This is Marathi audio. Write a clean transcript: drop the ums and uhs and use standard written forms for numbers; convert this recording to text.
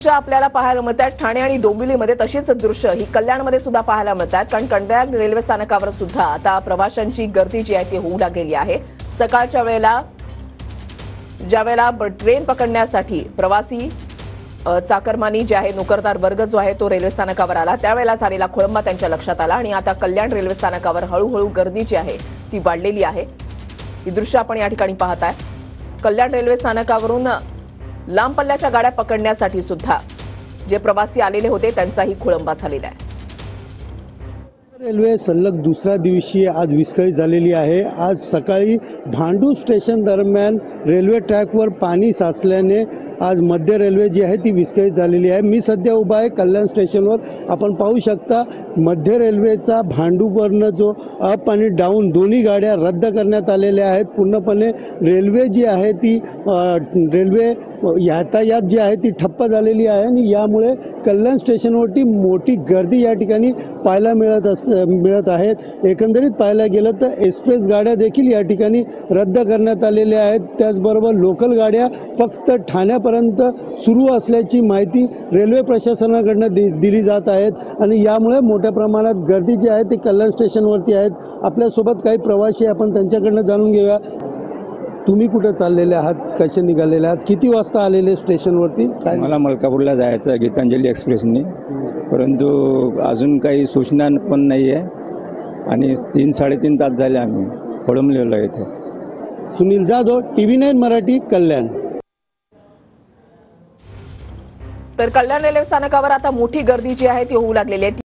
दृश्य आपल्याला पाहायला मिळतात ठाणे आणि डोंबिवलीमध्ये तशीच दृश्य ही कल्याणमध्ये सुद्धा पाहायला मिळतात। कारण कल्याण रेल्वे स्थानकावर सुद्धा आता प्रवाशांची गर्दी जी आहे ती होऊ लागलेली आहे। सकाळच्या वेळेला ज्यावेळेला ट्रेन पकडण्यासाठी प्रवासी चाकरमानी जे आहे नोकरदार वर्ग जो आहे तो रेल्वे स्थानकावर आला त्यावेळेला झालेला खोळंबा त्यांच्या लक्षात आला आणि आता कल्याण रेल्वे स्थानकावर हळूहळू गर्दी जी आहे ती वाढलेली आहे। ही दृश्य आपण या ठिकाणी पाहताय। कल्याण रेल्वे स्थानकावरून लांब पल्ल्याच्या गाड्या पकडण्यासाठी सुद्धा जे प्रवासी आलेले होते त्यांचाही खोळंबा झालेला आहे। रेल्वे सलग दुसऱ्या दिवशी आज विस्कळीत झालेली आहे। आज सकाळी भांडूप स्टेशन दरम्यान रेल्वे ट्रॅकवर पाणी साचल्याने आज मध्य रेल्वे जी आहे ती विस्कळीत झालेली आहे। मी सध्या उभा आहे कल्याण स्टेशनवर। आपण पाहू शकता मध्य रेल्वेचा भांडूपवरनं जो अप आणि डाऊन दोन्ही गाड्या रद्द करण्यात आलेल्या आहेत। पूर्णपणे रेल्वे जी आहे ती रेल्वे यातायात जी आहे ती ठप्प झालेली आहे आणि यामुळे कल्याण स्टेशनवरती मोठी गर्दी या ठिकाणी पाहायला मिळत आहेत। एकंदरीत पाहायला गेलं तर एक्सप्रेस गाड्या देखील या ठिकाणी रद्द करण्यात आलेल्या आहेत। त्याचबरोबर लोकल गाड्या फक्त ठाण्यापर्यंत सुरू असल्याची माहिती रेल्वे प्रशासनाकडून दिली जात आहेत आणि यामुळे मोठ्या प्रमाणात गर्दी जी आहे ती कल्याण स्टेशनवरती आहेत। आपल्यासोबत काही प्रवासी आपण त्यांच्याकडून जाणून घेऊया। तुम्ही कुठे चाललेले आहात, कसे निघालेले आहात, किती वाजता आलेले स्टेशनवरती? काय मला मलकापूरला जायचं आहे गीतांजली एक्सप्रेसनी, परंतु अजून काही सूचना पण नाही आहे आणि 3-3.5 तास झाले आम्ही खोळंबलेलो आहे इथे। सुनील जाधव, TV9 मराठी, कल्याण। तर कल्याण रेल्वे स्थानकावर आता मोठी गर्दी जी आहे ती होऊ लागलेली आहे।